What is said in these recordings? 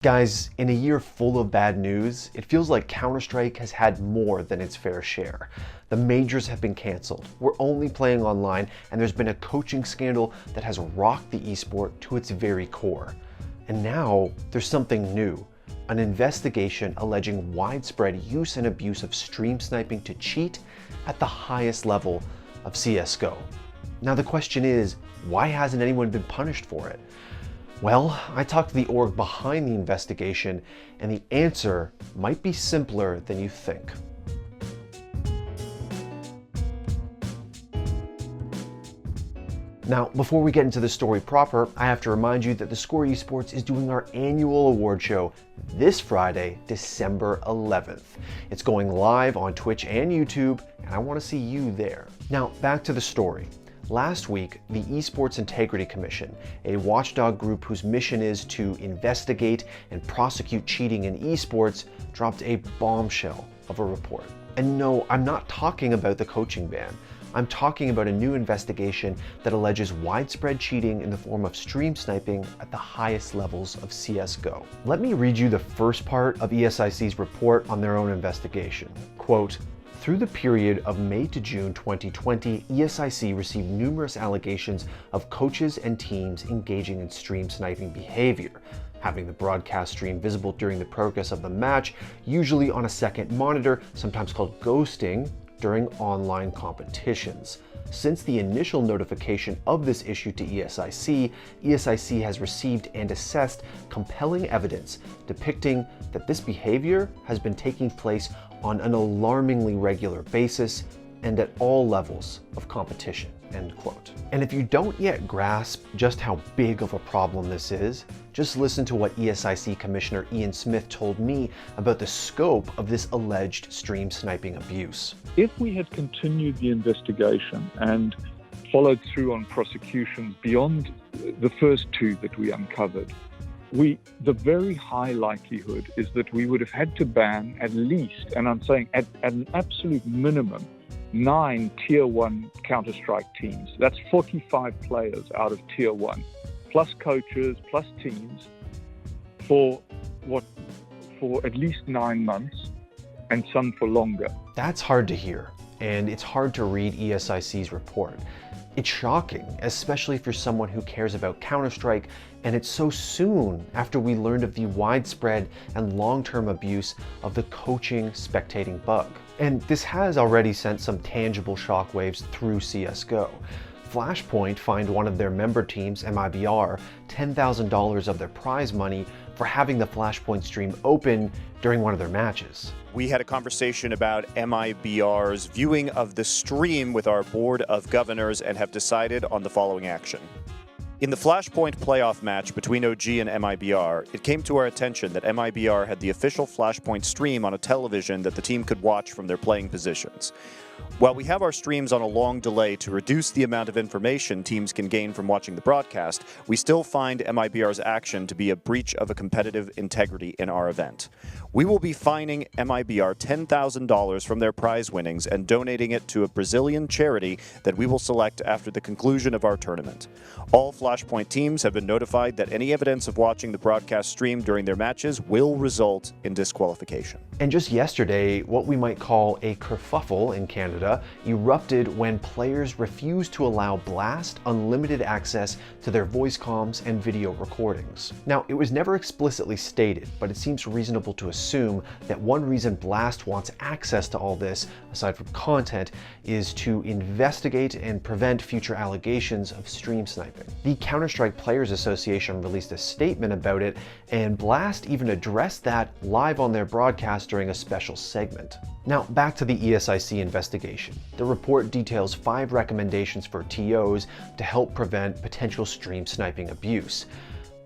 Guys, in a year full of bad news, it feels like Counter-Strike has had more than its fair share. The majors have been canceled, we're only playing online, and there's been a coaching scandal that has rocked the esport to its very core. And now, there's something new. An investigation alleging widespread use and abuse of stream sniping to cheat at the highest level of CSGO. Now the question is, why hasn't anyone been punished for it? Well, I talked to the org behind the investigation, and the answer might be simpler than you think. Now, before we get into the story proper, I have to remind you that theScore Esports is doing our annual award show this Friday, December 11th. It's going live on Twitch and YouTube, and I want to see you there. Now, back to the story. Last week, the Esports Integrity Commission, a watchdog group whose mission is to investigate and prosecute cheating in esports, dropped a bombshell of a report. And no, I'm not talking about the coaching ban. I'm talking about a new investigation that alleges widespread cheating in the form of stream sniping at the highest levels of CSGO. Let me read you the first part of ESIC's report on their own investigation. Quote, "Through the period of May to June 2020, ESIC received numerous allegations of coaches and teams engaging in stream sniping behavior, having the broadcast stream visible during the progress of the match, usually on a second monitor, sometimes called ghosting, during online competitions. Since the initial notification of this issue to ESIC, ESIC has received and assessed compelling evidence depicting that this behavior has been taking place on an alarmingly regular basis and at all levels of competition." End quote. And if you don't yet grasp just how big of a problem this is, just listen to what ESIC Commissioner Ian Smith told me about the scope of this alleged stream sniping abuse. If we had continued the investigation and followed through on prosecutions beyond the first two that we uncovered, the very high likelihood is that we would have had to ban at least, and I'm saying at an absolute minimum, 9 Tier 1 Counter-Strike teams. That's 45 players out of Tier 1, plus coaches, plus teams, for at least 9 months, and some for longer. That's hard to hear, and it's hard to read ESIC's report. It's shocking, especially if you're someone who cares about Counter-Strike, and it's so soon after we learned of the widespread and long-term abuse of the coaching spectating bug. And this has already sent some tangible shockwaves through CSGO. Flashpoint fined one of their member teams, MIBR, $10,000 of their prize money for having the Flashpoint stream open during one of their matches. We had a conversation about MIBR's viewing of the stream with our board of governors and have decided on the following action. In the Flashpoint playoff match between OG and MIBR, it came to our attention that MIBR had the official Flashpoint stream on a television that the team could watch from their playing positions. While we have our streams on a long delay to reduce the amount of information teams can gain from watching the broadcast, we still find MIBR's action to be a breach of a competitive integrity in our event. We will be fining MIBR $10,000 from their prize winnings and donating it to a Brazilian charity that we will select after the conclusion of our tournament. All Flashpoint teams have been notified that any evidence of watching the broadcast stream during their matches will result in disqualification. And just yesterday, what we might call a kerfuffle in Canada erupted when players refused to allow Blast unlimited access to their voice comms and video recordings. Now, it was never explicitly stated, but it seems reasonable to assume that one reason Blast wants access to all this, aside from content, is to investigate and prevent future allegations of stream sniping. The Counter-Strike Players Association released a statement about it, and Blast even addressed that live on their broadcast during a special segment. Now, back to the ESIC investigation. The report details 5 recommendations for TOs to help prevent potential stream sniping abuse.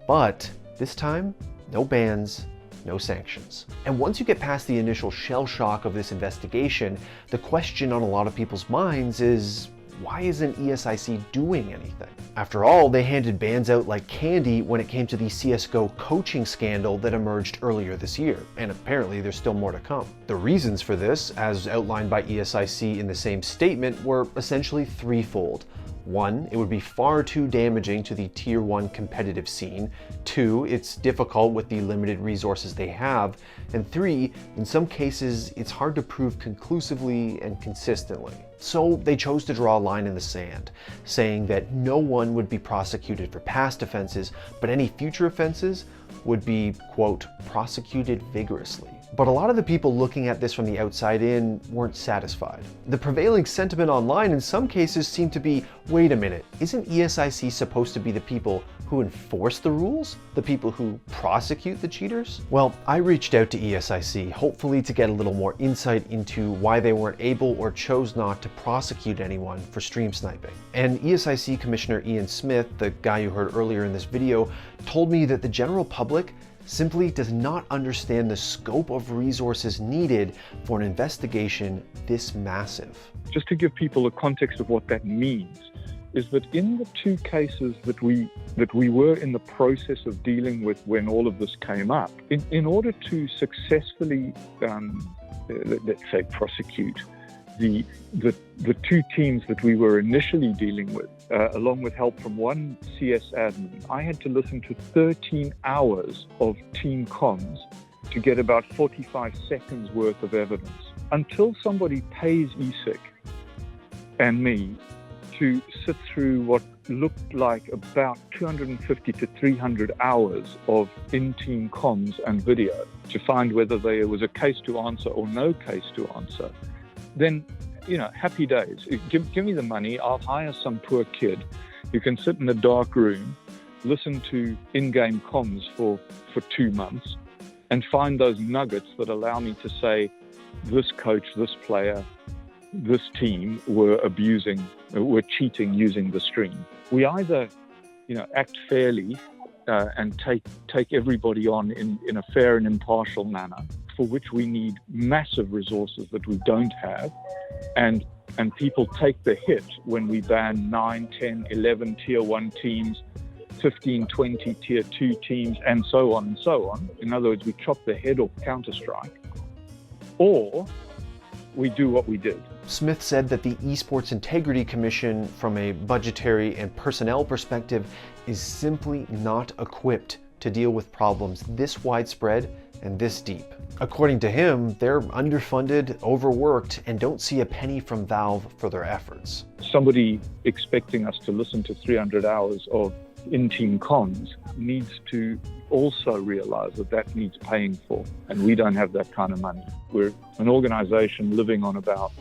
But this time, no bans, no sanctions. And once you get past the initial shell shock of this investigation, the question on a lot of people's minds is, why isn't ESIC doing anything? After all, they handed bans out like candy when it came to the CSGO coaching scandal that emerged earlier this year, and apparently there's still more to come. The reasons for this, as outlined by ESIC in the same statement, were essentially threefold. 1, it would be far too damaging to the Tier 1 competitive scene. 2, it's difficult with the limited resources they have. And 3, in some cases, it's hard to prove conclusively and consistently. So they chose to draw a line in the sand, saying that no one would be prosecuted for past offenses, but any future offenses would be, quote, prosecuted vigorously. But a lot of the people looking at this from the outside in weren't satisfied. The prevailing sentiment online in some cases seemed to be, wait a minute, isn't ESIC supposed to be the people who enforce the rules? The people who prosecute the cheaters? Well, I reached out to ESIC, hopefully to get a little more insight into why they weren't able or chose not to prosecute anyone for stream sniping. And ESIC Commissioner Ian Smith, the guy you heard earlier in this video, told me that the general public simply does not understand the scope of resources needed for an investigation this massive. Just to give people a context of what that means, is that in the two cases that we were in the process of dealing with when all of this came up, in order to successfully, let's say, prosecute the two teams that we were initially dealing with, along with help from one CS admin, I had to listen to 13 hours of team comms to get about 45 seconds worth of evidence. Until somebody pays ESIC and me to sit through what looked like about 250 to 300 hours of in-team comms and video to find whether there was a case to answer or no case to answer, then, you know, happy days. Give me the money, I'll hire some poor kid who can sit in a dark room, listen to in-game comms for 2 months, and find those nuggets that allow me to say, this coach, this player, this team were cheating using the stream. We either, you know, act fairly and take everybody on in a fair and impartial manner, for which we need massive resources that we don't have, and people take the hit when we ban 9, 10, 11 Tier 1 teams, 15, 20 Tier 2 teams, and so on and so on. In other words, we chop the head off Counter-Strike, or we do what we did. Smith said that the Esports Integrity Commission, from a budgetary and personnel perspective, is simply not equipped to deal with problems this widespread and this deep. According to him, they're underfunded, overworked, and don't see a penny from Valve for their efforts. Somebody expecting us to listen to 300 hours of in-team comms needs to also realize that needs paying for, and we don't have that kind of money. We're an organization living on about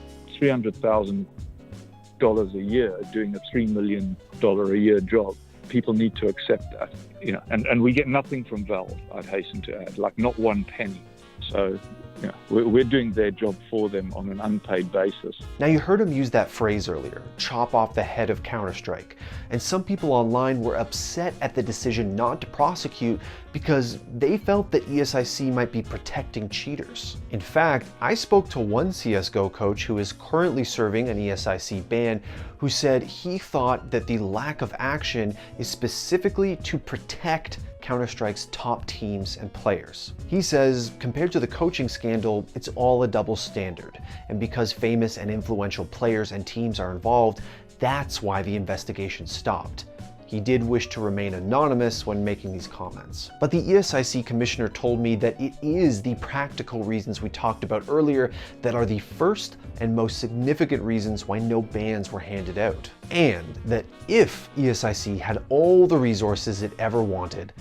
$300,000 a year, doing a $3 million a year job. People need to accept that, you know, and we get nothing from Valve, I'd hasten to add, like not one penny. So, you know, we're doing their job for them on an unpaid basis. Now, you heard him use that phrase earlier, chop off the head of Counter-Strike. And some people online were upset at the decision not to prosecute because they felt that ESIC might be protecting cheaters. In fact, I spoke to one CSGO coach who is currently serving an ESIC ban, who said he thought that the lack of action is specifically to protect Counter-Strike's top teams and players. He says, compared to the coaching scandal, it's all a double standard. And because famous and influential players and teams are involved, that's why the investigation stopped. He did wish to remain anonymous when making these comments. But the ESIC commissioner told me that it is the practical reasons we talked about earlier that are the first and most significant reasons why no bans were handed out. And that if ESIC had all the resources it ever wanted,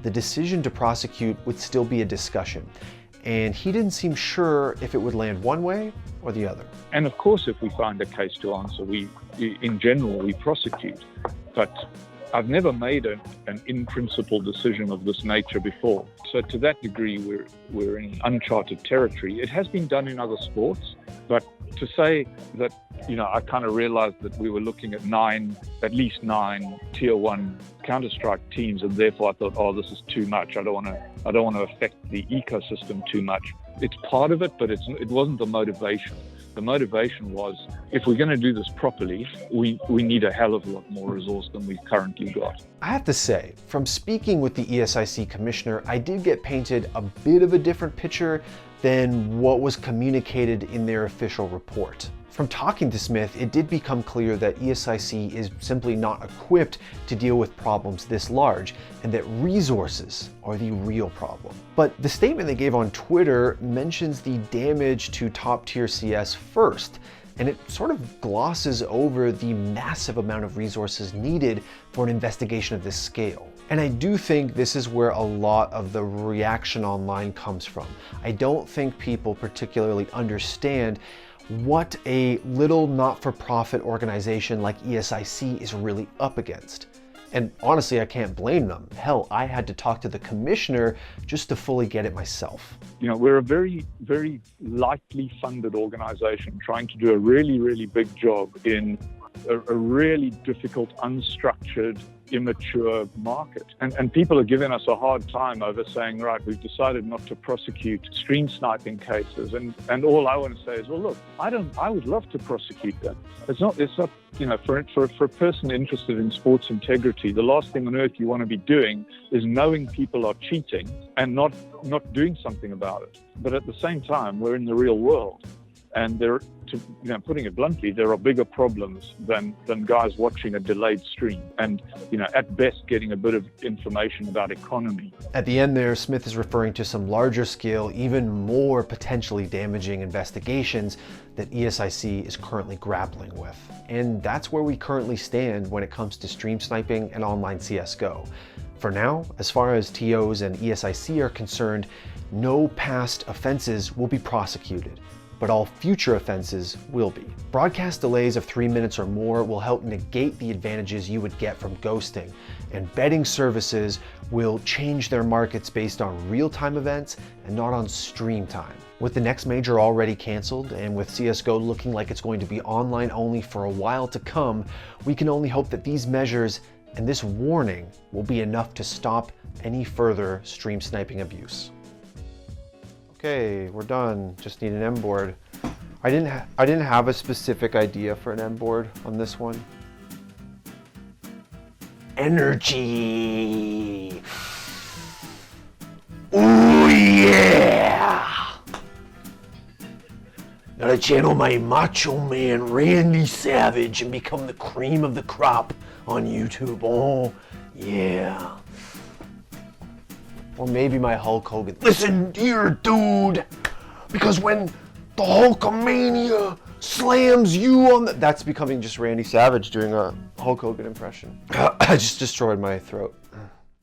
the decision to prosecute would still be a discussion. And he didn't seem sure if it would land one way or the other. And of course, if we find a case to answer, in general, we prosecute. But I've never made an in-principle decision of this nature before. So to that degree, we're in uncharted territory. It has been done in other sports, but to say that, you know, I kind of realized that we were looking at at least nine Tier 1 Counter-Strike teams, and therefore I thought, oh, this is too much. I don't want to affect the ecosystem too much. It's part of it, but it wasn't the motivation. The motivation was, if we're going to do this properly, we need a hell of a lot more resource than we've currently got. I have to say, from speaking with the ESIC commissioner, I did get painted a bit of a different picture than what was communicated in their official report. From talking to Smith, it did become clear that ESIC is simply not equipped to deal with problems this large, and that resources are the real problem. But the statement they gave on Twitter mentions the damage to top-tier CS first, and it sort of glosses over the massive amount of resources needed for an investigation of this scale. And I do think this is where a lot of the reaction online comes from. I don't think people particularly understand what a little not-for-profit organization like ESIC is really up against. And honestly, I can't blame them. Hell, I had to talk to the commissioner just to fully get it myself. You know, we're a very, very lightly funded organization trying to do a really, really big job in a really difficult, unstructured, immature market. And people are giving us a hard time over saying, right, we've decided not to prosecute stream sniping cases. And all I want to say is, well, look, I would love to prosecute them. It's not, you know, for a person interested in sports integrity, the last thing on earth you want to be doing is knowing people are cheating and not doing something about it. But at the same time, we're in the real world. And putting it bluntly, there are bigger problems than guys watching a delayed stream and, you know, at best getting a bit of information about economy. At the end there, Smith is referring to some larger scale, even more potentially damaging investigations that ESIC is currently grappling with. And that's where we currently stand when it comes to stream sniping and online CSGO. For now, as far as TOs and ESIC are concerned, no past offenses will be prosecuted, but all future offenses will be. Broadcast delays of 3 minutes or more will help negate the advantages you would get from ghosting, and betting services will change their markets based on real-time events and not on stream time. With the next major already canceled, and with CSGO looking like it's going to be online only for a while to come, we can only hope that these measures and this warning will be enough to stop any further stream sniping abuse. Okay, we're done. Just need an M board. I didn't have a specific idea for an M board on this one. Energy. Oh yeah! Gotta channel my macho man Randy Savage and become the cream of the crop on YouTube. Oh yeah. Or maybe my Hulk Hogan. Listen here, dude, because when the Hulkamania slams you on the... That's becoming just Randy Savage doing a Hulk Hogan impression. I just destroyed my throat.